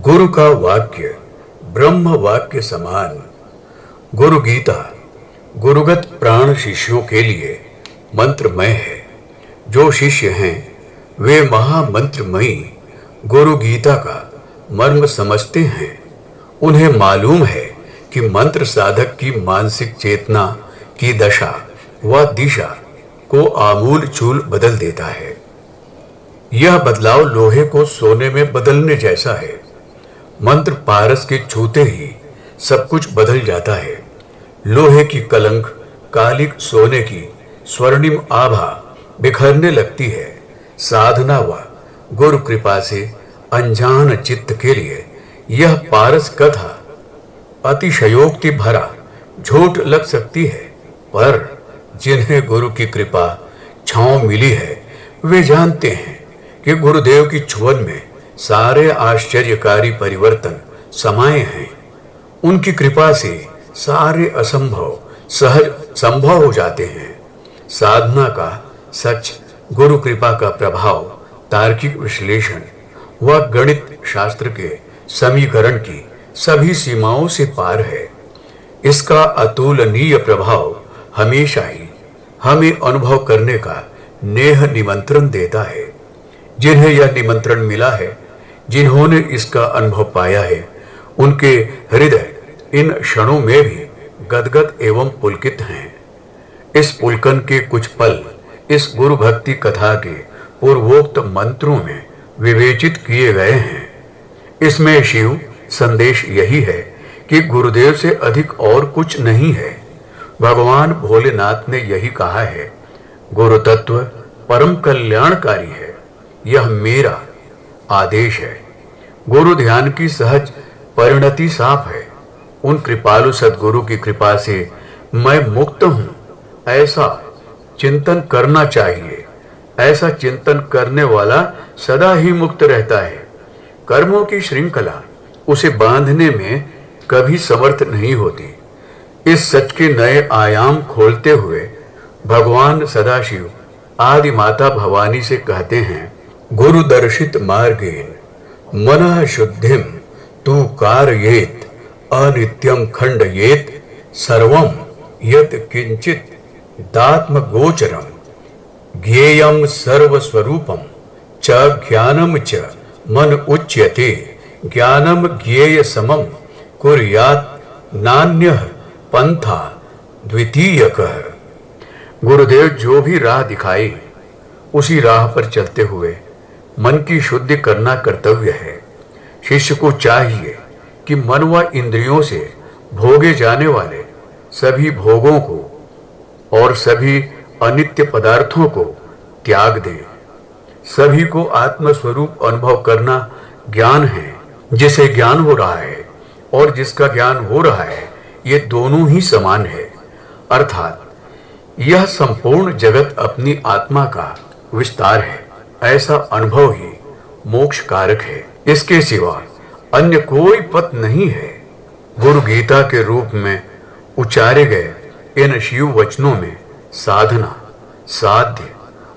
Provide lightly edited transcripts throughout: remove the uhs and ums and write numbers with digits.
गुरु का वाक्य ब्रह्म वाक्य समान। गुरु गीता गुरुगत प्राण शिष्यों के लिए मंत्रमय है। जो शिष्य हैं वे महामंत्रमयी गुरु गीता का मर्म समझते हैं। उन्हें मालूम है कि मंत्र साधक की मानसिक चेतना की दशा व दिशा को आमूल चूल बदल देता है। यह बदलाव लोहे को सोने में बदलने जैसा है। मंत्र पारस के छूते ही सब कुछ बदल जाता है। लोहे की कलंक कालिक सोने की स्वर्णिम आभा बिखरने लगती है। साधना व गुरु कृपा से अनजान चित्त के लिए यह पारस कथा अतिशयोक्ति भरा झूठ लग सकती है, पर जिन्हें गुरु की कृपा छांव मिली है वे जानते हैं कि गुरुदेव की छुअन में सारे आश्चर्यकारी परिवर्तन समाये हैं। उनकी कृपा से सारे असंभव सहज संभव हो जाते हैं। साधना का सच, गुरु कृपा का प्रभाव तार्किक विश्लेषण व गणित शास्त्र के समीकरण की सभी सीमाओं से पार है। इसका अतुलनीय प्रभाव हमेशा ही हमें अनुभव करने का नेह निमंत्रण देता है। जिन्हें यह निमंत्रण मिला है, जिन्होंने इसका अनुभव पाया है, उनके हृदय इन क्षणों में भी गदगद एवं पुलकित हैं। इस पुलकन के कुछ पल इस गुरु भक्ति कथा के पूर्वोक्त मंत्रों में विवेचित किए गए हैं। इसमें शिव संदेश यही है कि गुरुदेव से अधिक और कुछ नहीं है। भगवान भोलेनाथ ने यही कहा है, गुरु तत्व परम कल्याणकारी है, यह मेरा आदेश है। गुरु ध्यान की सहज परिणति साफ है। उन कृपालु सद्गुरु की कृपा से मैं मुक्त हूं, ऐसा चिंतन करना चाहिए। ऐसा चिंतन करने वाला सदा ही मुक्त रहता है। कर्मों की श्रृंखला उसे बांधने में कभी समर्थ नहीं होती। इस सच के नए आयाम खोलते हुए भगवान सदाशिव आदि माता भवानी से कहते हैं, गुरु दर्शित मार्गेन मनः शुद्धिम तू कारयेत अनित्यम खंडयेत सर्वम यत किंचित दात्म गोचरम ज्ञेयम सर्वस्वरूपम च ज्ञानम च मन उच्यते ज्ञानम ज्ञेय समम कुर्यात नान्यः पंथा द्वितीयकः। गुरुदेव जो भी राह दिखाए उसी राह पर चलते हुए मन की शुद्धि करना कर्तव्य है। शिष्य को चाहिए कि मन व इंद्रियों से भोगे जाने वाले सभी भोगों को और सभी अनित्य पदार्थों को त्याग दे। सभी को आत्मस्वरूप अनुभव करना ज्ञान है। जिसे ज्ञान हो रहा है और जिसका ज्ञान हो रहा है, ये दोनों ही समान है। अर्थात यह संपूर्ण जगत अपनी आत्मा का विस्तार है। ऐसा अनुभव ही मोक्ष कारक है। इसके सिवा अन्य कोई पथ नहीं है। गुरु गीता के रूप में उच्चारे गए इन शिव वचनों में साधना, साध्य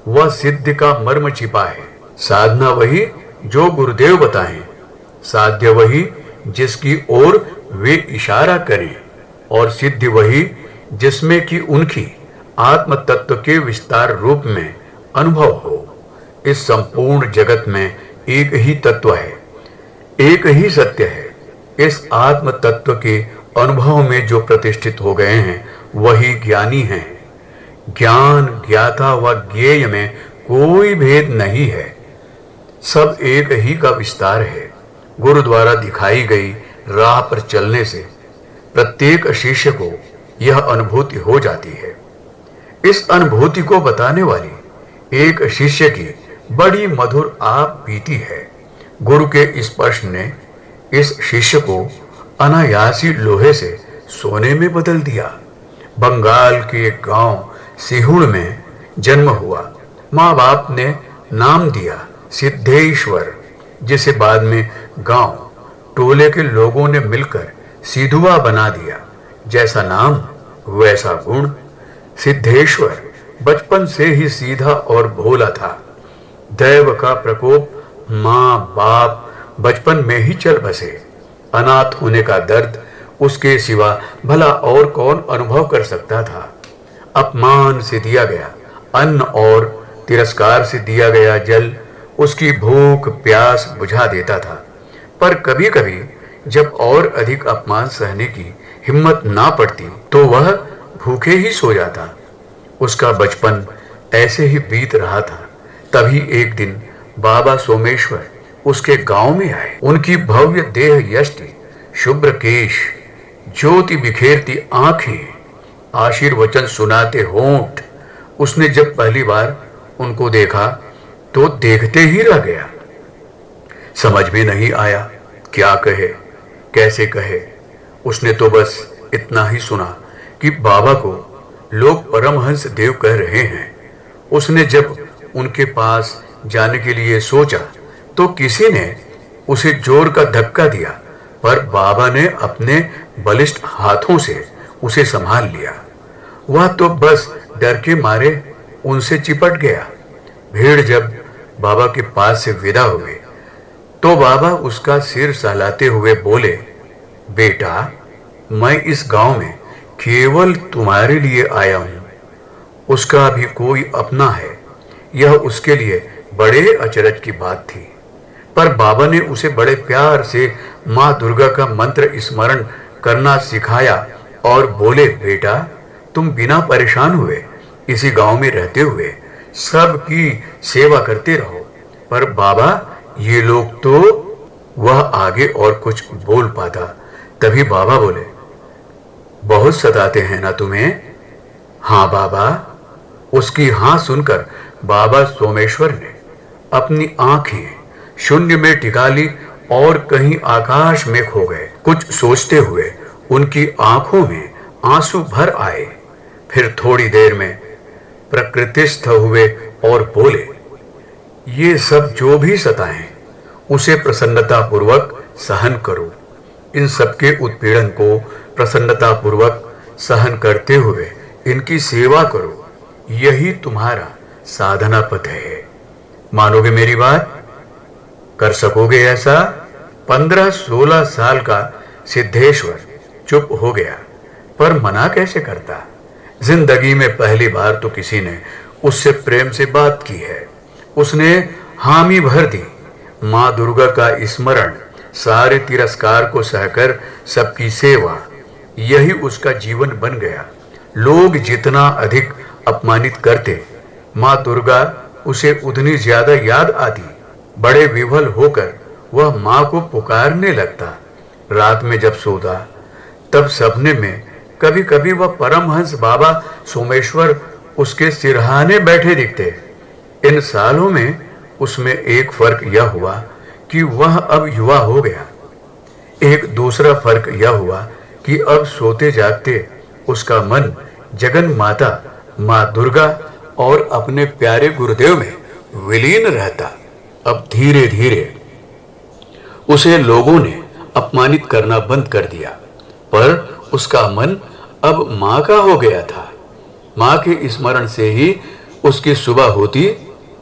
व सिद्धि का मर्म छिपा है। साधना वही जो गुरुदेव बताएं, साध्य वही जिसकी ओर वे इशारा करें, और सिद्धि वही जिसमें कि उनकी आत्म तत्व के विस्तार रूप में अनुभव हो। इस संपूर्ण जगत में एक ही तत्व है, एक ही सत्य है। इस आत्म तत्व के अनुभव में जो प्रतिष्ठित हो गए हैं वही ज्ञानी हैं। ज्ञान, ज्ञाता व ज्ञेय में कोई भेद नहीं है। सब एक ही का विस्तार है। गुरु द्वारा दिखाई गई राह पर चलने से प्रत्येक शिष्य को यह अनुभूति हो जाती है। इस अनुभूति को बताने वाली एक शिष्य की बड़ी मधुर आप बीती है। गुरु के स्पर्श ने इस शिष्य को अनायासी लोहे से सोने में बदल दिया। बंगाल के एक गांव सिहुड़ में जन्म हुआ। माँ बाप ने नाम दिया सिद्धेश्वर, जिसे बाद में गांव टोले के लोगों ने मिलकर सिधुआ बना दिया। जैसा नाम वैसा गुण। सिद्धेश्वर बचपन से ही सीधा और भोला था। दैव का प्रकोप माँ बाप बचपन में ही चल बसे। अनाथ होने का दर्द उसके सिवा भला और कौन अनुभव कर सकता था। अपमान से दिया गया अन्न और तिरस्कार से दिया गया जल उसकी भूख प्यास बुझा देता था। पर कभी कभी जब और अधिक अपमान सहने की हिम्मत ना पड़ती तो वह भूखे ही सो जाता। उसका बचपन ऐसे ही बीत रहा था। तभी एक दिन बाबा सोमेश्वर उसके गांव में आए। उनकी भव्य देह यष्टि, शुभ्र केश, ज्योति बिखेरती आंखें, आशीर्वचन सुनाते होंठ। उसने जब पहली बार उनको देखा तो देखते ही रह गया। समझ में नहीं आया क्या कहे, कैसे कहे। उसने तो बस इतना ही सुना कि बाबा को लोग परमहंस देव कह रहे हैं। उसने जब उनके पास जाने के लिए सोचा तो किसी ने उसे जोर का धक्का दिया, पर बाबा ने अपने बलिष्ठ हाथों से उसे संभाल लिया। वह तो बस डर के मारे उनसे चिपट गया। भीड़ जब बाबा के पास से विदा हुए तो बाबा उसका सिर सहलाते हुए बोले, बेटा, मैं इस गांव में केवल तुम्हारे लिए आया हूं। उसका भी कोई अपना है। यह उसके लिए बड़े अचरज की बात थी। पर बाबा ने उसे बड़े प्यार से मां दुर्गा का मंत्र स्मरण करना सिखाया और बोले, बेटा, तुम बिना परेशान हुए इसी गांव में रहते हुए सबकी सेवा करते रहो। पर बाबा, ये लोग तो। वह आगे और कुछ बोल पाता, तभी बाबा बोले, बहुत सताते हैं ना तुम्हें? हाँ बाबा। उसकी हाँ सुनकर बाबा सोमेश्वर ने अपनी आंखें शून्य में टिका ली और कहीं आकाश में खो गए। कुछ सोचते हुए उनकी आंखों में आंसू भर आए। फिर थोड़ी देर में प्रकृतिस्थ हुए और बोले, ये सब जो भी सताएं उसे प्रसन्नता पूर्वक सहन करो। इन सबके उत्पीड़न को प्रसन्नता पूर्वक सहन करते हुए इनकी सेवा करो। यही तुम्हारा साधना पथ है। मानोगे मेरी बात? कर सकोगे ऐसा? 15-16 साल का सिद्धेश्वर चुप हो गया, पर मना कैसे करता। जिंदगी में पहली बार तो किसी ने उससे प्रेम से बात की है। उसने हामी भर दी। मां दुर्गा का स्मरण, सारे तिरस्कार को सहकर सबकी सेवा, यही उसका जीवन बन गया। लोग जितना अधिक अपमानित करते, मां दुर्गा उसे उतनी ज्यादा याद आती। बड़े विह्वल होकर वह मां को पुकारने लगता। रात में जब सोता तब सपने में कभी कभी वह परमहंस बाबा सोमेश्वर उसके सिरहाने बैठे दिखते। इन सालों में उसमें एक फर्क यह हुआ कि वह अब युवा हो गया। एक दूसरा फर्क यह हुआ कि अब सोते जागते उसका मन जगन माता मां दुर्गा और अपने प्यारे गुरुदेव में विलीन रहता। अब धीरे धीरे उसे लोगों ने अपमानित करना बंद कर दिया, पर उसका मन अब मां का हो गया था। मां के स्मरण से ही उसकी सुबह होती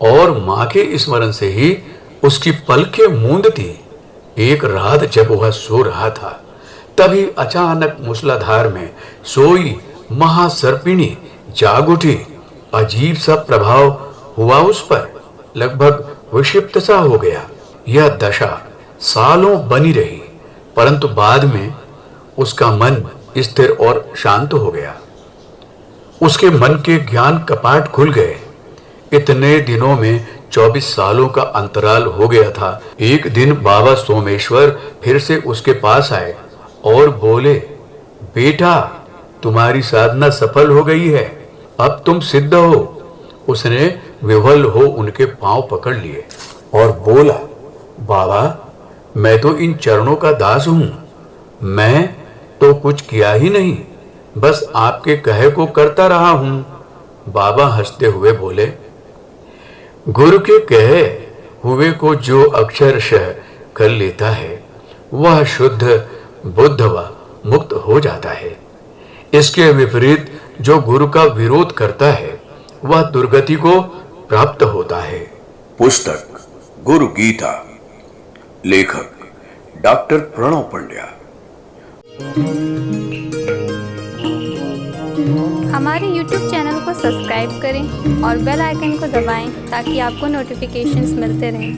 और मां के स्मरण से ही उसकी पलकें मूंदती। एक रात जब वह सो रहा था, तभी अचानक मूसलाधार में सोई महासर्पिणी जाग उठी। अजीब सा प्रभाव हुआ उस पर, लगभग विक्षिप्त सा हो गया। यह दशा सालों बनी रही, परंतु बाद में उसका मन स्थिर और शांत हो गया। उसके मन के ज्ञान कपाट खुल गए। इतने दिनों में 24 सालों का अंतराल हो गया था। एक दिन बाबा सोमेश्वर फिर से उसके पास आए और बोले, बेटा, तुम्हारी साधना सफल हो गई है, अब तुम सिद्ध हो। उसने विह्वल हो उनके पांव पकड़ लिए और बोला, बाबा, मैं तो इन चरणों का दास हूं। मैं तो कुछ किया ही नहीं, बस आपके कहे को करता रहा हूं। बाबा हंसते हुए बोले, गुरु के कहे हुए को जो अक्षरशः कर लेता है वह शुद्ध बुद्ध व मुक्त हो जाता है। इसके विपरीत जो गुरु का विरोध करता है वह दुर्गति को प्राप्त होता है। पुस्तक गुरु गीता, लेखक डॉक्टर प्रणव पंड्या। हमारे YouTube चैनल को सब्सक्राइब करें और बेल आइकन को दबाएं ताकि आपको नोटिफिकेशंस मिलते रहें।